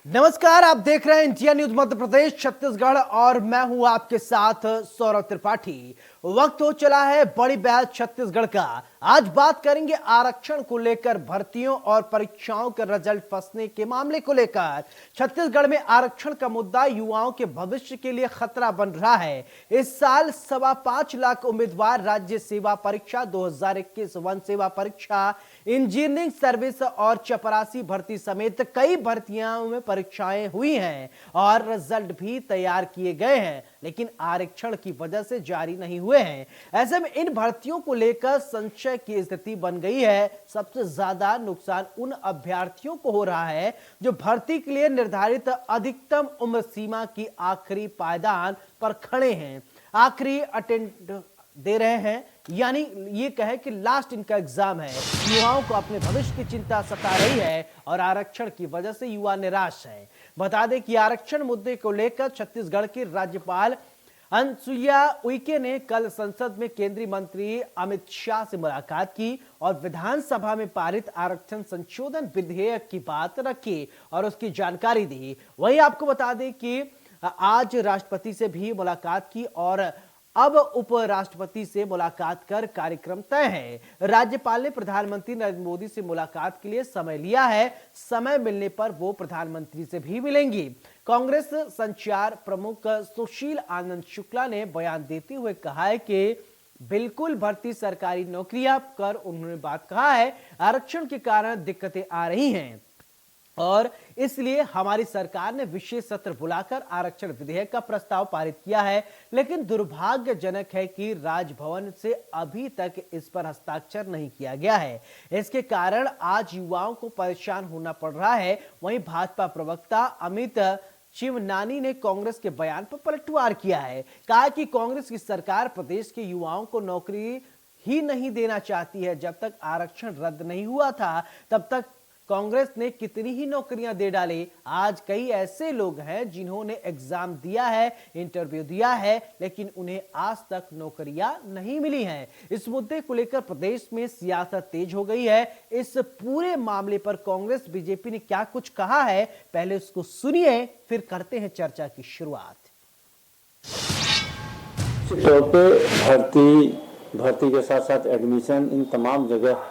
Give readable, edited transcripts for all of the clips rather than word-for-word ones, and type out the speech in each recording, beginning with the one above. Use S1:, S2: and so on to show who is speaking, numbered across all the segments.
S1: नमस्कार, आप देख रहे हैं इंडिया न्यूज मध्य प्रदेश छत्तीसगढ़ और मैं हूं आपके साथ सौरभ त्रिपाठी। वक्त हो चला है बड़ी बैच छत्तीसगढ़ का। आज बात करेंगे आरक्षण को लेकर, भर्तियों और परीक्षाओं के रिजल्ट फंसने के मामले को लेकर। छत्तीसगढ़ में आरक्षण का मुद्दा युवाओं के भविष्य के लिए खतरा बन रहा है। इस साल 5.25 लाख उम्मीदवार राज्य सेवा परीक्षा 2021 वन सेवा परीक्षा, इंजीनियरिंग सर्विस और चपरासी भर्ती समेत कई भर्तियों में परीक्षाएं हुई हैं और रिजल्ट भी तैयार किए गए हैं, लेकिन आरक्षण की वजह से जारी नहीं हुए हैं। ऐसे में इन भर्तियों को लेकर संशय की स्थिति बन गई है। सबसे ज्यादा नुकसान उन अभ्यर्थियों को हो रहा है जो भर्ती के लिए निर्धारित अधिकतम उम्र सीमा की आखिरी पायदान पर खड़े हैं, आखिरी अटेम्प्ट दे रहे हैं, यानी ये कहे कि लास्ट इनका एग्जाम है। युवाओं को अपने भविष्य की चिंता सता रही है और आरक्षण की वजह से युवा निराश है। बता दें कि आरक्षण मुद्दे को लेकर छत्तीसगढ़ की राज्यपाल अनुसुईया उइके ने कल संसद में केंद्रीय मंत्री अमित शाह से मुलाकात की और विधानसभा में पारित आरक्षण संशोधन विधेयक की बात रखी और उसकी जानकारी दी। वहीं आपको बता दें कि आज राष्ट्रपति से भी मुलाकात की और अब उपराष्ट्रपति से मुलाकात कर कार्यक्रम तय है। राज्यपाल ने प्रधानमंत्री नरेंद्र मोदी से मुलाकात के लिए समय लिया है। समय मिलने पर वो प्रधानमंत्री से भी मिलेंगी। कांग्रेस संचार प्रमुख सुशील आनंद शुक्ला ने बयान देते हुए कहा है कि बिल्कुल भर्ती सरकारी नौकरियां कर उन्होंने बात कहा है, आरक्षण के कारण दिक्कतें आ रही हैं और इसलिए हमारी सरकार ने विशेष सत्र बुलाकर आरक्षण विधेयक का प्रस्ताव पारित किया है, लेकिन दुर्भाग्यजनक है कि राजभवन से अभी तक इस पर हस्ताक्षर नहीं किया गया है। इसके कारण आज युवाओं को परेशान होना पड़ रहा है। वहीं भाजपा प्रवक्ता अमित चिवनानी ने कांग्रेस के बयान पर पलटवार किया है, कहा कि कांग्रेस की सरकार प्रदेश के युवाओं को नौकरी ही नहीं देना चाहती है। जब तक आरक्षण रद्द नहीं हुआ था तब तक कांग्रेस ने कितनी ही नौकरियां दे डाली। आज कई ऐसे लोग हैं जिन्होंने एग्जाम दिया है, इंटरव्यू दिया है, लेकिन उन्हें आज तक नौकरियां नहीं मिली हैं। इस मुद्दे को लेकर प्रदेश में सियासत तेज हो गई है। इस पूरे मामले पर कांग्रेस बीजेपी ने क्या कुछ कहा है, पहले उसको सुनिए, फिर करते हैं चर्चा की शुरुआत।
S2: तौर पे भर्ती के साथ साथ एडमिशन, इन तमाम जगह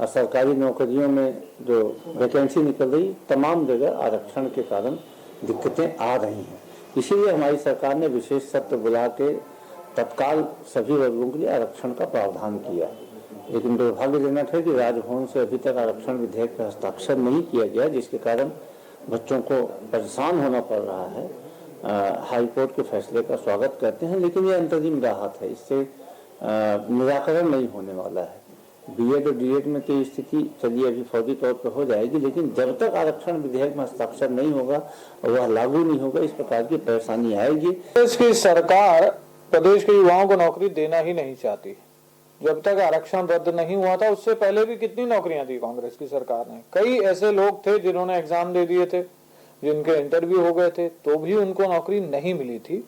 S2: सरकारी नौकरियों में जो वैकेंसी निकल रही, तमाम जगह आरक्षण के कारण दिक्कतें आ रही हैं। इसीलिए हमारी सरकार ने विशेष सत्र बुला के तत्काल सभी वर्गों के लिए आरक्षण का प्रावधान किया। लेकिन दुर्भाग्यजनक है कि राजभवन से अभी तक आरक्षण विधेयक पर हस्ताक्षर नहीं किया गया, जिसके कारण बच्चों को परेशान होना पड़ रहा है। हाईकोर्ट के फैसले का स्वागत करते हैं, लेकिन ये अंतरिम राहत है, इससे निराकरण नहीं होने वाला है। बीएड और डीएड में तो स्थिति चलिए अभी फौरी तौर पर हो जाएगी, लेकिन जब तक आरक्षण विधेयक में हस्ताक्षर नहीं होगा और वह लागू नहीं होगा, इस प्रकार की परेशानी आएगी।
S3: प्रदेश की सरकार प्रदेश के युवाओं को नौकरी देना ही नहीं चाहती। जब तक आरक्षण रद्द नहीं हुआ था उससे पहले भी कितनी नौकरियां दी कांग्रेस की सरकार ने। कई ऐसे लोग थे जिन्होंने एग्जाम दे दिए थे, जिनके इंटरव्यू हो गए थे, तो भी उनको नौकरी नहीं मिली थी।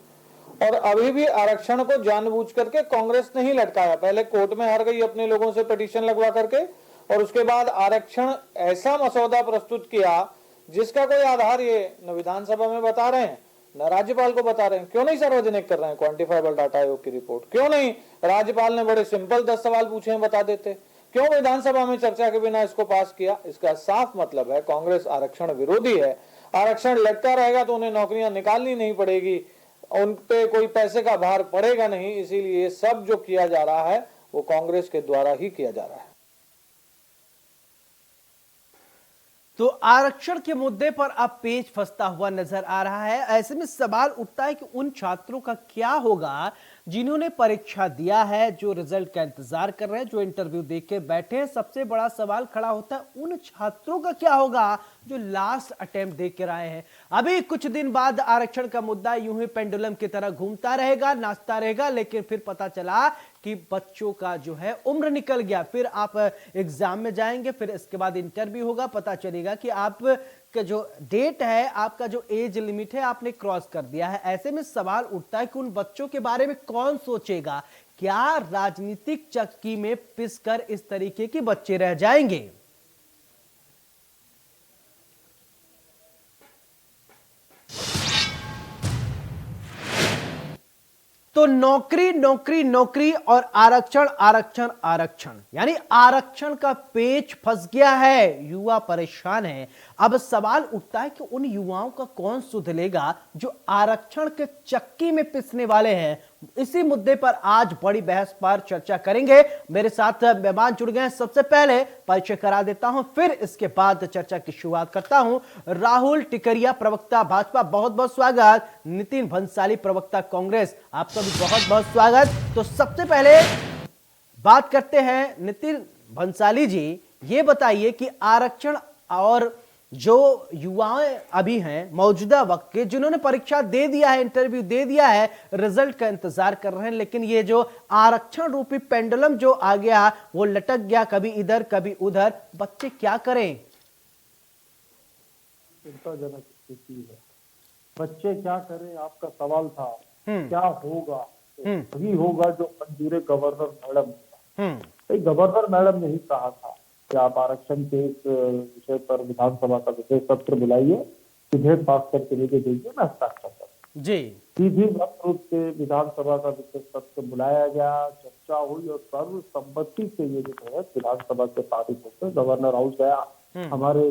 S3: और अभी भी आरक्षण को जानबूझ करके कांग्रेस ने ही लटकाया। पहले कोर्ट में हार गई अपने लोगों से पिटीशन लगवा करके, और उसके बाद आरक्षण ऐसा मसौदा प्रस्तुत किया जिसका कोई आधार ये न विधानसभा में बता रहे हैं, न राज्यपाल को बता रहे हैं। क्यों नहीं सार्वजनिक कर रहे हैं क्वांटिफाइबल डाटा आयोग की रिपोर्ट? क्यों नहीं? राज्यपाल ने बड़े सिंपल 10 सवाल पूछे हैं, बता देते। क्यों विधानसभा में चर्चा के बिना इसको पास किया? इसका साफ मतलब है कांग्रेस आरक्षण विरोधी है। आरक्षण लटका रहेगा तो उन्हें नौकरियां निकालनी नहीं पड़ेगी, उन पे कोई पैसे का भार पड़ेगा नहीं। इसीलिए सब जो किया जा रहा है वो कांग्रेस के द्वारा ही किया जा रहा है।
S1: तो आरक्षण के मुद्दे पर अब पेच फंसता हुआ नजर आ रहा है। ऐसे में सवाल उठता है कि उन छात्रों का क्या होगा जिन्होंने परीक्षा दिया है, जो रिजल्ट का इंतजार कर रहे हैं, जो इंटरव्यू देख के बैठे हैं। सबसे बड़ा सवाल खड़ा होता है उन छात्रों का क्या होगा जो लास्ट अटेम्प्ट दे कर आए हैं। अभी कुछ दिन बाद आरक्षण का मुद्दा यूं ही पेंडुलम की तरह घूमता रहेगा, नाचता रहेगा, लेकिन फिर पता चला कि बच्चों का जो है उम्र निकल गया। फिर आप एग्जाम में जाएंगे, फिर इसके बाद इंटरव्यू होगा, पता चलेगा कि आप का जो डेट है, आपका जो एज लिमिट है, आपने क्रॉस कर दिया है। ऐसे में सवाल उठता है कि उन बच्चों के बारे में कौन सोचेगा? क्या राजनीतिक चक्की में पिसकर इस तरीके के बच्चे रह जाएंगे? तो नौकरी नौकरी नौकरी और आरक्षण आरक्षण आरक्षण, यानी आरक्षण का पेच फंस गया है, युवा परेशान है। अब सवाल उठता है कि उन युवाओं का कौन सुध लेगा जो आरक्षण के चक्की में पिसने वाले हैं। इसी मुद्दे पर आज बड़ी बहस पर चर्चा करेंगे। मेरे साथ मेहमान जुड़ गए हैं। सबसे पहले परिचय करा देता हूं, फिर इसके बाद चर्चा की शुरुआत करता हूं। राहुल टिकरिया, प्रवक्ता भाजपा, बहुत बहुत स्वागत। नितिन भंसाली, प्रवक्ता कांग्रेस, आपका भी बहुत बहुत स्वागत। तो सबसे पहले बात करते हैं नितिन भंसाली जी, ये बताइए कि आरक्षण और जो युवाएं अभी हैं मौजूदा वक्त के, जिन्होंने परीक्षा दे दिया है, इंटरव्यू दे दिया है, रिजल्ट का इंतजार कर रहे हैं, लेकिन ये जो आरक्षण रूपी पेंडुलम जो आ गया वो लटक गया, कभी इधर कभी उधर, बच्चे क्या करें?
S4: चिंताजनक स्थिति है। बच्चे क्या करें, आपका सवाल था। क्या होगा? वही होगा जो मंजूर गवर्नर मैडम, गवर्नर मैडम ने ही कहा था कि आप आरक्षण के इस विषय पर विधानसभा का विशेष सत्र बुलाइए, विधेयक पास करके लेके जाइए, मैं हस्ताक्षर करूंगा जी। सीधी रूप से विधानसभा का विशेष सत्र बुलाया गया, चर्चा हुई और सर्वसम्मति से ये विधेयक विधानसभा से पारित होकर गवर्नर हाउस गया। हमारे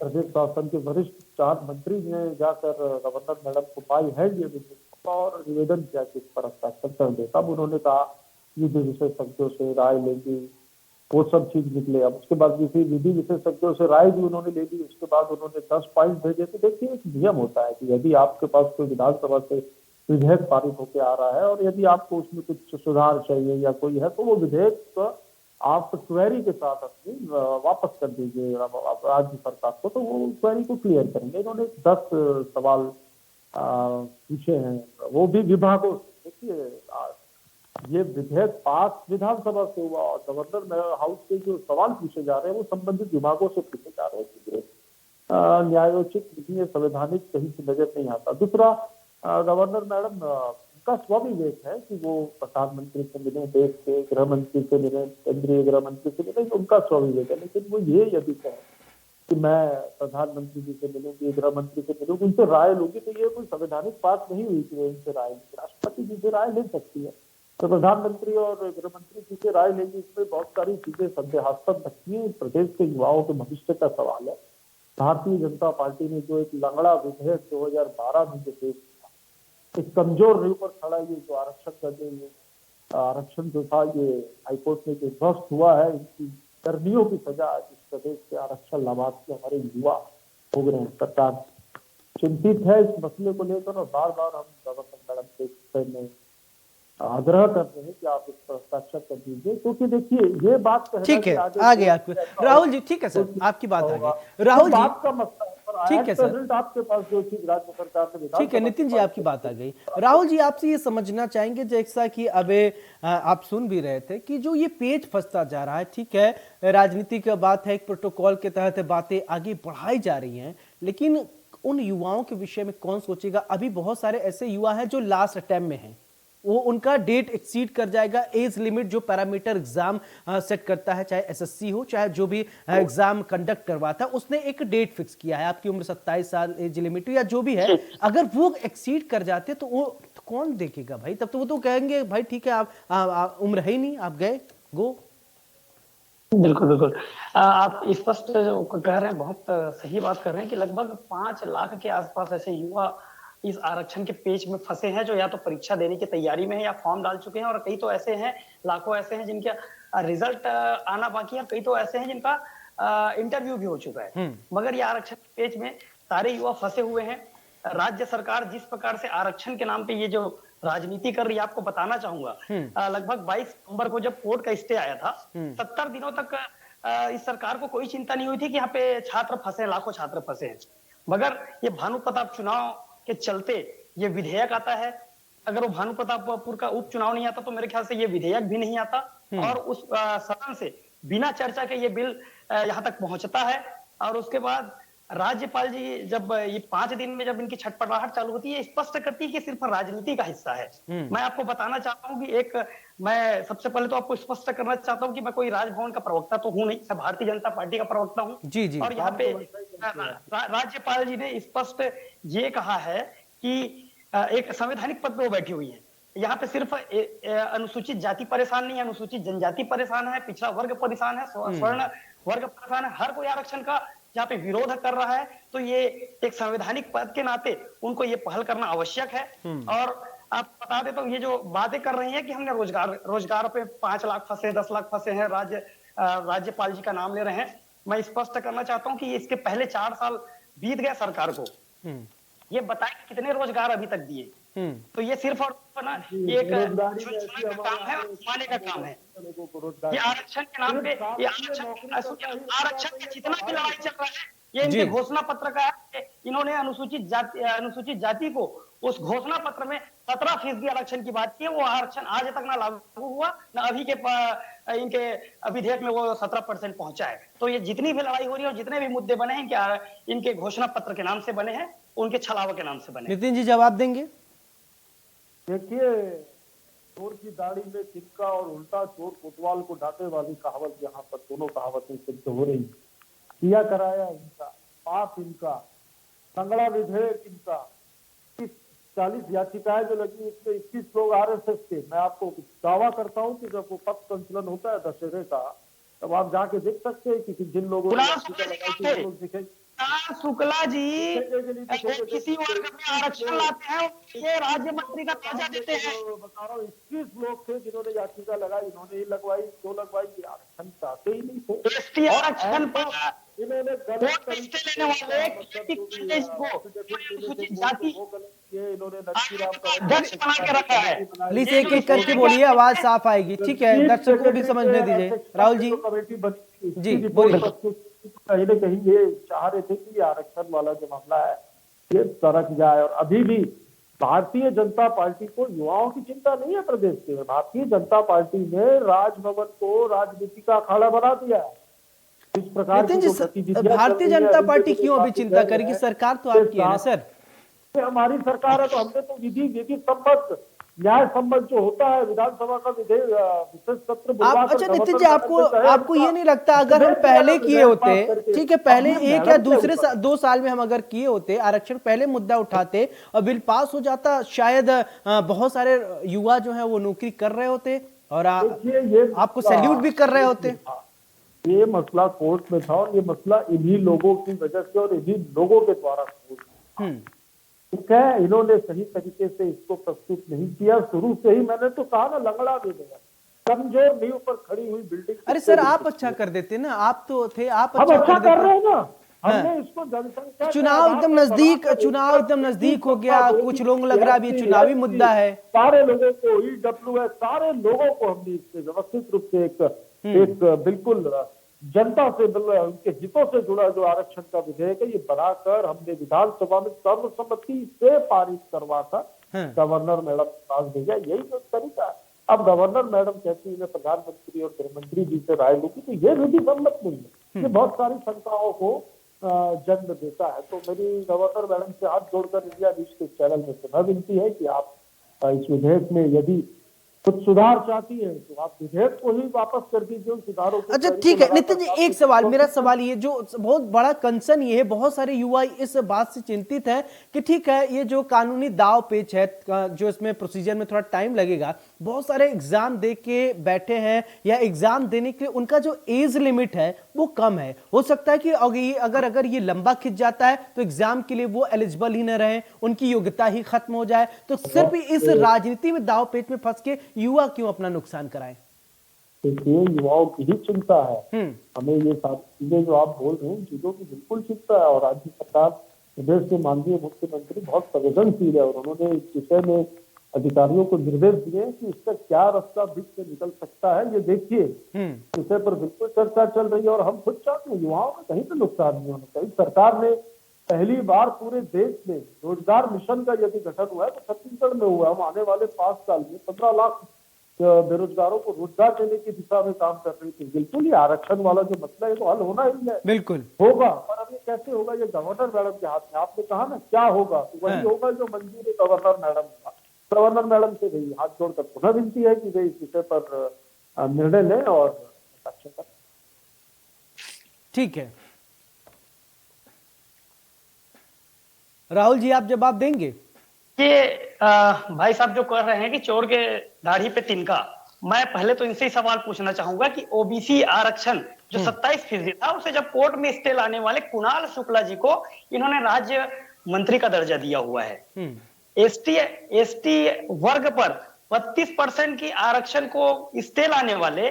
S4: प्रदेश शासन के वरिष्ठ 4 मंत्री ने जाकर गवर्नर मैडम को बाई हैंड ये विधेयक और निवेदन किया कि इस पर हस्ताक्षर कर दे। तब उन्होंने कहा विधि विशेषज्ञों से राय लेंगे, वो सब चीज निकले। अब उसके बाद विधि विशेषज्ञों से राय भी उन्होंने ले ली। उसके बाद उन्होंने 10 पॉइंट भेजे। तो देखिए, एक नियम होता है कि यदि आपके पास कोई विधानसभा से विधेयक पारित होकर आ रहा है और यदि आपको उसमें कुछ सुधार चाहिए या कोई है, तो वो विधेयक आप क्वेरी के साथ अपनी वापस कर दीजिए राज्य सरकार को, तो वो क्वेरी को क्लियर करेंगे। इन्होंने 10 सवाल पूछे हैं, वो भी विभागों से। देखिए, ये विधेयक पास विधानसभा से हुआ और गवर्नर हाउस के जो सवाल पूछे जा रहे हैं वो संबंधित विभागों से पूछे जा रहे हैं। न्यायोचित, विधि, संवैधानिक कहीं से नजर नहीं आता। दूसरा, गवर्नर मैडम का स्वविवेक है कि वो प्रधानमंत्री से मिले, देश के गृह मंत्री से मिले, केंद्रीय गृह मंत्री से मिले, उनका स्वविवेक है। लेकिन वो ये यदि कहे कि मैं प्रधानमंत्री जी से मिलूंगी, गृह मंत्री से मिलूंगी, उनसे राय लूंगी, तो ये कोई संवैधानिक बात नहीं हुई कि उनसे राय, राष्ट्रपति जी से राय ले सकती है, तो प्रधानमंत्री और गृह मंत्री जी से राय लेंगे। इसमें बहुत सारी चीजें संदेहास्पद रखती है। प्रदेश के युवाओं के भविष्य का सवाल है। भारतीय जनता पार्टी ने जो एक लंगड़ा विधेयक 2012 में जो पेश किया, एक कमजोर रीढ़ पर खड़ा ये जो आरक्षण का जो ये आरक्षण जो था, ये हाईकोर्ट में जो ध्वस्त हुआ है, इनकी कर्मियों की सजा इस प्रदेश के आरक्षण लाभार्थी हमारे युवा भोग रहे हैं। सरकार चिंतित है इस मसले को लेकर और बार बार हम गवर्नर मैडम से इस विषय में आग्रह करते हैं कि आप इस पर हस्ताक्षर कर दीजिए, क्योंकि देखिए ये बात
S1: ठीक है, आ गया आपको राहुल जी। ठीक है सर, आपकी बात आ गई राहुल जी,
S4: बात का मसला है।
S1: ठीक है सर,
S4: आपके पास जो चीज राज्य सरकार ने,
S1: ठीक है नितिन जी, आपकी बात आ गई। राहुल जी, आपसे ये समझना चाहेंगे, जैसा कि अबे आप सुन भी रहे थे कि जो ये पेच फंसता जा रहा है, ठीक है, राजनीति की बात है, एक प्रोटोकॉल के तहत बातें आगे बढ़ाई जा रही हैं, लेकिन उन युवाओं के विषय में कौन सोचेगा? अभी बहुत सारे ऐसे युवा हैं जो लास्ट अटेम्प्ट में हैं, वो उनका डेट एक्सीड कर जाएगा। एज लिमिट जो पैरामीटर एग्जाम सेट करता है, चाहे एसएससी हो चाहे जो भी एग्जाम कंडक्ट करवाता है, उसने एक डेट फिक्स किया है, आपकी उम्र 27 साल एज लिमिट या जो भी है, अगर वो एक्सीड कर जाते तो वो तो कौन देखेगा भाई? तब तो वो तो कहेंगे भाई ठीक है, आप उम्र है ही नहीं, आप गए गो।
S5: बिल्कुल बिल्कुल, आप स्पष्ट कह रहे हैं, बहुत सही बात कर रहे हैं कि लगभग 5 लाख के आसपास ऐसे युवा इस आरक्षण के पेच में फंसे हैं, जो या तो परीक्षा देने की तैयारी में है या फॉर्म डाल चुके हैं, और कई तो ऐसे हैं, लाखों ऐसे हैं जिनका रिजल्ट आना बाकी है, कई तो ऐसे हैं जिनका इंटरव्यू भी हो चुका है। मगर ये आरक्षण के पेच में सारे युवा फंसे हुए हैं। राज्य सरकार जिस प्रकार से आरक्षण के नाम पे ये जो राजनीति कर रही है, आपको बताना चाहूंगा, लगभग 22 नवंबर को जब कोर्ट का स्टे आया था, 70 दिनों तक इस सरकार को कोई चिंता नहीं हुई थी कि यहाँ पे छात्र फंसे, लाखों छात्र फंसे हैं। मगर ये भानु प्रताप चुनाव के चलते ये विधेयक आता है। अगर वो भानु प्रतापपुर का उपचुनाव नहीं आता तो मेरे ख्याल से ये विधेयक भी नहीं आता, और उस सदन से बिना चर्चा के ये बिल यहाँ तक पहुंचता है। और उसके बाद राज्यपाल जी जब ये 5 दिन में जब इनकी छटपटाहट चालू होती है, स्पष्ट करती है कि सिर्फ राजनीति का हिस्सा है। मैं आपको बताना चाहता हूँ कि मैं सबसे पहले तो आपको स्पष्ट करना चाहता हूँ कि मैं कोई राजभवन का प्रवक्ता तो हूं नहीं, मैं भारतीय जनता पार्टी का प्रवक्ता हूँ जी। और यहाँ पे राज्यपाल जी ने स्पष्ट ये कहा है कि एक संवैधानिक पद पे वो बैठी हुई है, यहाँ पे सिर्फ अनुसूचित जाति परेशान नहीं है, अनुसूचित जनजाति परेशान है, पिछड़ा वर्ग परेशान है, स्वर्ण वर्ग परेशान है, हर कोई आरक्षण का यहाँ पे विरोध कर रहा है। तो ये एक संवैधानिक पद के नाते उनको ये पहल करना आवश्यक है। और आप बता दें तो ये जो बातें कर रही है कि हमने रोजगार पे 5 लाख फंसे, 10 लाख फंसे हैं, राज्यपाल जी का नाम ले रहे हैं। मैं स्पष्ट करना चाहता हूँ कि इसके पहले 4 साल बीत गए सरकार को, ये बताएं कि कितने रोजगार अभी तक दिए। तो ये सिर्फ और ना एक चुनने का काम है और घुमाने का काम है। ये आरक्षण के नाम पे, ये आरक्षण के जितना भी लड़ाई चल रहा है ये इनके घोषणा पत्र का है। इन्होंने अनुसूचित जाति को उस घोषणा पत्र में 17% आरक्षण की बात की है। वो आरक्षण आज तक ना लागू हुआ, ना अभी के इनके विधेयक में वो 17% पहुंचा है। तो ये जितनी भी लड़ाई हो रही है और जितने भी मुद्दे बने हैं क्या इनके घोषणा पत्र के नाम से बने हैं, उनके छलावा के नाम से बने।
S1: नितिन जी जवाब देंगे।
S4: देखिए, चोर की दाढ़ी में तिनका और उल्टा चोर कोतवाल को डांटे वाली कहावत यहाँ पर दोनों कहावतें सिद्ध हो रही। किया कराया इनका, पाप इनका, संगड़ा विधेयक इनका, 40 याचिकाएं जो लगी इसमें 21 लोग आरएसएस के। मैं आपको दावा करता हूँ कि जब वो पथ संचलन होता है दशहरे का, तब आप जाके देख सकते हैं कि जिन लोगों ने याचिका लगाई थी दिखेंगे।
S5: शुक्ला जी किसी वर्ग में आरक्षण लाते हैं, ये राज्य मंत्री का दर्जा देते हैं।
S4: बता रहा हूँ 21 लोग थे जिन्होंने याचिका लगाई, इन्होंने ही लगवाई, क्यों लगवाई? आरक्षण चाहते ही नहीं थे।
S5: एसटी आरक्षण पर
S4: इन्होंने
S5: वोट लेने वाले जाति
S4: इन्होंने
S5: अध्यक्ष बना के रखा है।
S1: प्लीज एक एक करके बोलिए, आवाज साफ आएगी। ठीक है, दर्शकों को भी समझने दीजिए। राहुल जी
S4: कमेटी बनी
S1: जी बोलिए।
S4: कहीं न कहीं ये चाह रहे थे कि आरक्षण वाला जो मामला है ये सरक जाए। और अभी भी भारतीय जनता पार्टी को युवाओं की चिंता नहीं है प्रदेश के। भारतीय जनता पार्टी ने राजभवन को राजनीति का अखाड़ा बना दिया है। इस प्रकार
S1: नितिन जी, भारतीय जनता पार्टी क्यों अभी चिंता करेगी? सरकार तो आपकी है ना सर।
S4: हमारी सरकार है तो हमने तो विधि सम्मत न्याय संबंध जो होता है विधानसभा का विशेष सत्र।
S1: अच्छा नितिन जी, आपको ये नहीं लगता अगर हम पहले किए होते, ठीक है, पहले एक या दूसरे 2 साल में हम अगर किए होते आरक्षण, पहले मुद्दा उठाते और बिल पास हो जाता, शायद बहुत सारे युवा जो है वो नौकरी कर रहे होते और आपको सैल्यूट भी कर रहे होते।
S4: ये मसला कोर्ट में था और ये मसला इन्हीं लोगों की वजह से और इन्हीं लोगों के द्वारा ठीक है। इन्होंने सही तरीके से इसको प्रस्तुत नहीं किया। शुरू से ही मैंने तो कहा ना, लंगड़ा दे दिया, कमजोर नींव पर खड़ी हुई बिल्डिंग।
S1: अरे सर आप अच्छा कर देते ना, आप तो थे, आप
S4: अच्छा कर रहे हैं ना। हमने इसको जनसंख्या,
S1: चुनाव एकदम नजदीक हो गया, कुछ लोग लग रहा है चुनावी मुद्दा है।
S4: सारे लोगों को EWS सारे लोगों को हमने इससे व्यवस्थित रूप से एक बिल्कुल जनता से उनके हितों से जुड़ा जो आरक्षण का विधेयक है ये बनाकर हमने विधानसभा में सर्वसम्मति से पारित करवा था। गवर्नर मैडम के पास भेजा, यही तो तरीका। अब गवर्नर मैडम कहती है प्रधानमंत्री और गृह मंत्री जी से राय लूंगी, तो ये विधि सम्मत नहीं है। ये बहुत सारी शंकाओं को जन्म देता है। तो मेरी गवर्नर मैडम से हाथ जोड़कर इंडिया न्यूज के चैनल में पुनः विनती है कि आप इस विधेयक में यदि कुछ सुधार चाहती है तो आप विधेयक को ही वापस कर दीजिए उन सुधारों को।
S1: अच्छा ठीक है नितिन जी, एक सवाल, मेरा सवाल ये जो बहुत बड़ा कंसर्न ये है, बहुत सारे युवा इस बात से चिंतित है कि ठीक है ये जो कानूनी दाव पेच है, जो इसमें प्रोसीजर में थोड़ा टाइम लगेगा, बहुत सारे एग्जाम दे के बैठे हैं या एग्जाम देने के लिए उनका जो एज लिमिट है वो कम है। हो सकता है कि अगर ये लंबा खिंच जाता है तो एग्जाम के लिए वो एलिजिबल ही न रहे, उनकी योग्यता ही खत्म हो जाए। तो सिर्फ इस राजनीति में दाव पेच में फंस के युवा क्यों अपना नुकसान कराएं?
S4: देखिए, युवाओं की ही चिंता है। हमें ये सारी चीजें जो आप बोल रहे हैं चीजों की बिल्कुल चिंता है। और राज्य सरकार, प्रदेश के माननीय मुख्यमंत्री बहुत संवेदनशील है और उन्होंने इस विषय में अधिकारियों को निर्देश दिए कि इसका क्या रास्ता बीच से निकल सकता है ये देखिए। विषय पर बिल्कुल चर्चा चल रही है और हम खुद चाहते हैं युवाओं का कहीं पर नुकसान नहीं होना चाहिए। सरकार ने पहली बार पूरे देश में रोजगार मिशन का यदि गठन हुआ है तो छत्तीसगढ़ में हुआ। हम आने वाले 5 साल में 15 लाख बेरोजगारों को रोजगार देने की दिशा में काम कर रही थी। बिल्कुल, ये आरक्षण वाला जो मसला है तो हल होना ही है, बिल्कुल होगा। पर अब ये कैसे होगा, ये गवर्नर मैडम के हाथ में। आपने कहा ना क्या होगा, तो वही होगा जो मंजूर है गवर्नर मैडम का। गवर्नर मैडम से भी हाथ जोड़कर पुनः विनती है कि वे इस विषय पर निर्णय लें और अच्छा करें।
S1: ठीक है राहुल जी, आप जवाब देंगे?
S5: ये भाई साहब जो कह रहे हैं कि चोर के दाढ़ी पे तिनका, मैं पहले तो इनसे ही सवाल पूछना चाहूंगा कि ओबीसी आरक्षण जो 27% था, उसे जब कोर्ट में स्टे लाने वाले कुणाल शुक्ला जी को इन्होंने राज्य मंत्री का दर्जा दिया हुआ है। एसटी एसटी वर्ग पर 32% की आरक्षण को स्टे लाने वाले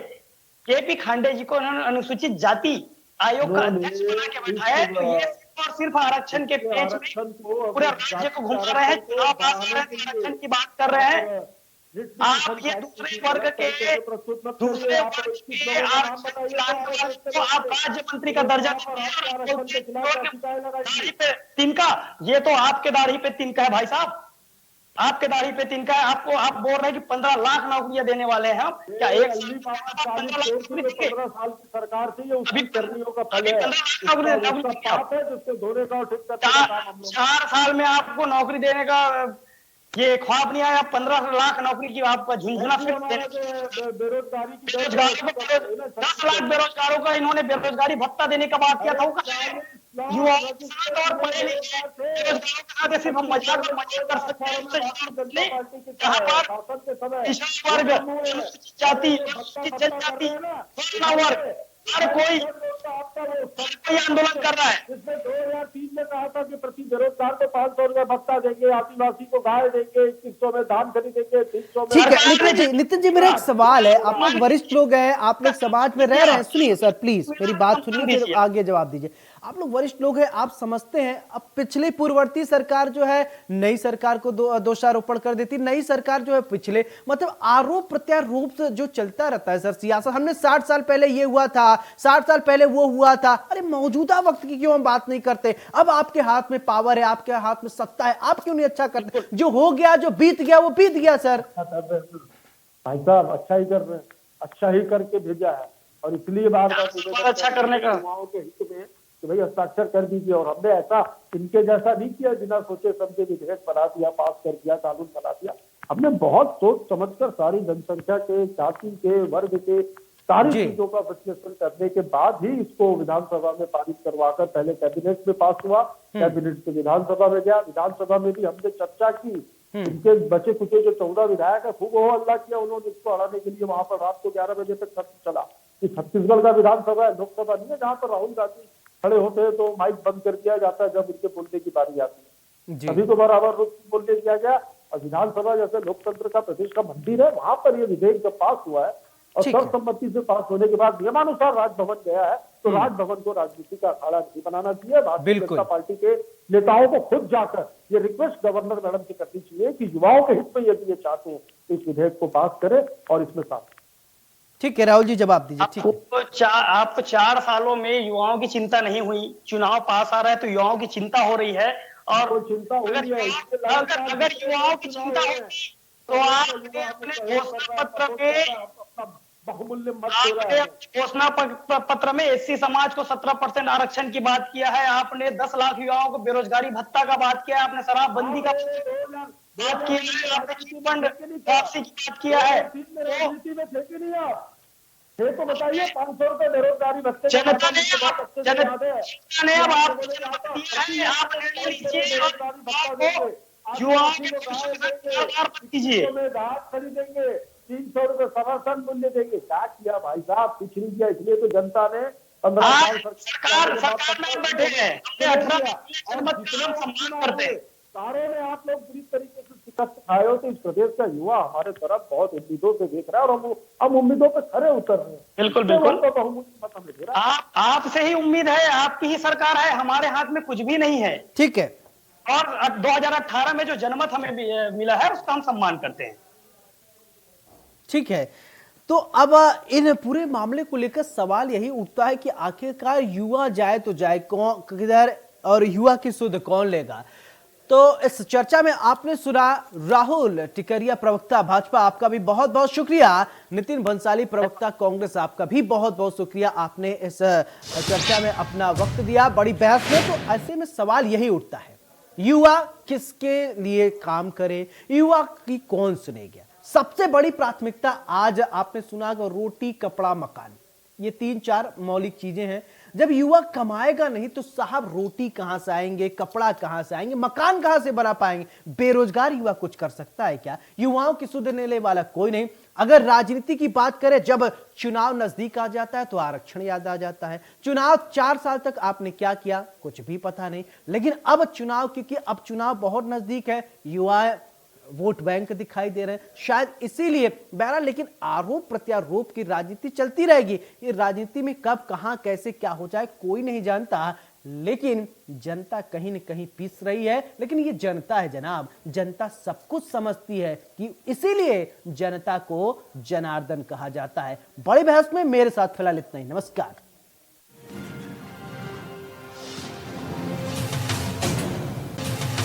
S5: केपी खांडे जी को इन्होंने अनुसूचित जाति आयोग का अध्यक्ष बना के बैठाया है। तो ये सिर्फ और सिर्फ आरक्षण के पेज में पूरे राज्य को घुमा रहे हैं, चुनाव पास कर रहे हैं, आरक्षण की बात कर रहे हैं। आप ये दूसरे वर्ग के आरक्षण को आप राज्य मंत्री का दर्जा दाढ़ी पे तिनका, ये तो आपके दाढ़ी पे तिनका है भाई साहब, आपके दाढ़ी पे तिनका है। आपको आप बोल रहे हैं कि 15 लाख नौकरियां देने वाले हैं हम, क्या एक
S4: 15 साल की सरकार थी, ये उसकी कर्मियों का फल है, जिसको धोने का और ठीक करने का काम हम लोग।
S5: 4 साल में आपको नौकरी देने का ये ख्वाब नहीं आया? 15 लाख नौकरी की आप झुंझुना फिर
S4: बेरोजगारी की
S5: 10 लाख बेरोजगारों का इन्होंने बेरोजगारी भत्ता देने का बात किया था। युवाओं के साथ और पढ़े लिखे बेरोजगारों के साथ सिर्फ हम मजाक कर सकते हैं। पिछड़ा वर्ग, अनुसूचित जाति, अनुसूचित जनजाति, पिछड़ा वर्ग, हर कोई आंदोलन कर रहा है।
S4: जिसमें 2003 में कहा था कि प्रति बेरोजगार को 500 रुपए भत्ता देंगे, आदिवासी को गाय देंगे, 2100 में धान खरीदेंगे, 300 में।
S1: ठीक है नितिन जी मेरा एक सवाल है, आप लोग वरिष्ठ लोग हैं, आप लोग समाज में रह रहे हैं, सुनिए सर प्लीज मेरी बात सुनिए, फिर आगे जवाब दीजिए। आप लोग वरिष्ठ लोग हैं, आप समझते हैं अब पिछली पूर्ववर्ती सरकार जो है नई सरकार को दोषारोपण कर देती, नई सरकार जो है पिछले, मतलब आरोप प्रत्यारोप से जो चलता रहता है सर सियासत। हमने 60 साल पहले ये हुआ था, 60 साल पहले वो हुआ था, अरे मौजूदा वक्त की क्यों हम बात नहीं करते? अब आपके हाथ में पावर है, आपके हाथ में सत्ता है, आप क्यों नहीं अच्छा करते? जो हो गया, जो बीत गया वो बीत गया सर।
S4: भाई साहब अच्छा ही कर रहे हैं, अच्छा ही करके भेजा है, और इसलिए बार
S5: अच्छा करने का
S4: युवाओं के हित में कि भाई हस्ताक्षर कर दीजिए। और हमने ऐसा इनके जैसा नहीं किया बिना सोचे समझे विधेयक बना दिया, पास कर दिया, कानून बना दिया। हमने बहुत सोच समझकर सारी जनसंख्या के, जाति के, वर्ग के सारी चीजों का विश्लेषण करने के बाद ही इसको विधानसभा में पारित करवाकर पहले कैबिनेट में पास हुआ, कैबिनेट से विधानसभा में गया, विधानसभा में भी हमने चर्चा की। इनके बचे कुचे जो 14 विधायक है, खूब हो अल्लाह किया उन्होंने इसको हटाने के लिए। वहां पर रात को 11 बजे तक सत्र चला कि छत्तीसगढ़ का विधानसभा है, लोकसभा नहीं है, जहाँ पर राहुल गांधी खड़े होते हैं तो माइक बंद कर दिया जाता है जब उनके बोलने की बारी आती है। सभी को बराबर रूप से बोलने दिया गया। और विधानसभा जैसे लोकतंत्र का प्रदेश का मंदिर है, वहां पर ये विधेयक जब पास हुआ है और सर्वसम्मति से पास होने के बाद नियमानुसार राजभवन गया है, तो राजभवन को राजनीति का अखाड़ा नहीं बनाना चाहिए। भारतीय जनता पार्टी के नेताओं को खुद जाकर ये रिक्वेस्ट गवर्नर मैडम से करनी चाहिए कि युवाओं के हित में यदि ये चाहते हैं इस विधेयक को पास करें और इसमें साथ।
S1: ठीक है राहुल जी जवाब दीजिए। ठीक है,
S5: आपको 4 सालों में युवाओं की चिंता नहीं हुई, चुनाव पास आ रहा है तो युवाओं की चिंता हो रही है। और चिंता हो रही है, अगर युवाओं की चिंता होती तो आपने अपने घोषणा पत्र में
S4: बहुमूल्य
S5: घोषणा पत्र में एससी समाज को 17% आरक्षण की बात किया है, आपने 10 लाख युवाओं को बेरोजगारी भत्ता का बात किया है, आपने शराबबंदी का बात किया है, आपने चिटफंड वापसी की बात किया है।
S4: तो बताइए 500 रुपए बेरोजगारी भत्ते
S5: जनता ने अब आपको
S4: खरीदेंगे, 300 रुपए समर्थन मूल्य देंगे। क्या किया भाई साहब? कुछ नहीं किया, इसलिए तो जनता ने 15 साल सारों में आप लोग पूरी तरीके से शिकस्त खाए हो। तो इस प्रदेश का युवा हमारे तरफ बहुत उम्मीदों से देख रहा है और हम उम्मीदों पे खरे उतर रहे हैं।
S5: बिल्कुल बिल्कुल, आपसे ही उम्मीद है, आपकी ही सरकार है, हमारे हाथ में कुछ भी नहीं है।
S1: ठीक है,
S5: और 2018 में जो जनमत हमें मिला है उसका हम सम्मान करते हैं।
S1: ठीक है, तो अब इन पूरे मामले को लेकर सवाल यही उठता है कि आखिरकार युवा जाए तो जाए कौन, किधर, और युवा की सुध कौन लेगा? तो इस चर्चा में आपने सुना राहुल टिकरिया प्रवक्ता भाजपा, आपका भी बहुत बहुत शुक्रिया। नितिन भंसाली प्रवक्ता कांग्रेस, आपका भी बहुत बहुत शुक्रिया, आपने इस चर्चा में अपना वक्त दिया, बड़ी बहस में। तो ऐसे में सवाल यही उठता है, युवा किसके लिए काम करे, युवा की कौन सुनेगा? सबसे बड़ी प्राथमिकता आज आपने सुना कि रोटी कपड़ा मकान, ये 3-4 मौलिक चीजें हैं। जब युवा कमाएगा नहीं तो साहब रोटी कहां से आएंगे, कपड़ा कहां से आएंगे, मकान कहां से बना पाएंगे? बेरोजगार युवा कुछ कर सकता है क्या? युवाओं की सुध देने वाला कोई नहीं। अगर राजनीति की बात करें, जब चुनाव नजदीक आ जाता है तो आरक्षण याद आ जाता है। चुनाव 4 साल तक आपने क्या किया, कुछ भी पता नहीं। लेकिन अब चुनाव, क्योंकि अब चुनाव बहुत नजदीक है, युवा वोट बैंक दिखाई दे रहे हैं, शायद इसीलिए बहरहाल। लेकिन आरोप प्रत्यारोप की राजनीति चलती रहेगी। ये राजनीति में कब, कहां, कैसे क्या हो जाए कोई नहीं जानता, लेकिन जनता कहीं न कहीं पीस रही है। लेकिन ये जनता है जनाब, जनता सब कुछ समझती है, कि इसीलिए जनता को जनार्दन कहा जाता है। बड़ी बहस में मेरे साथ फिलहाल इतना ही। नमस्कार।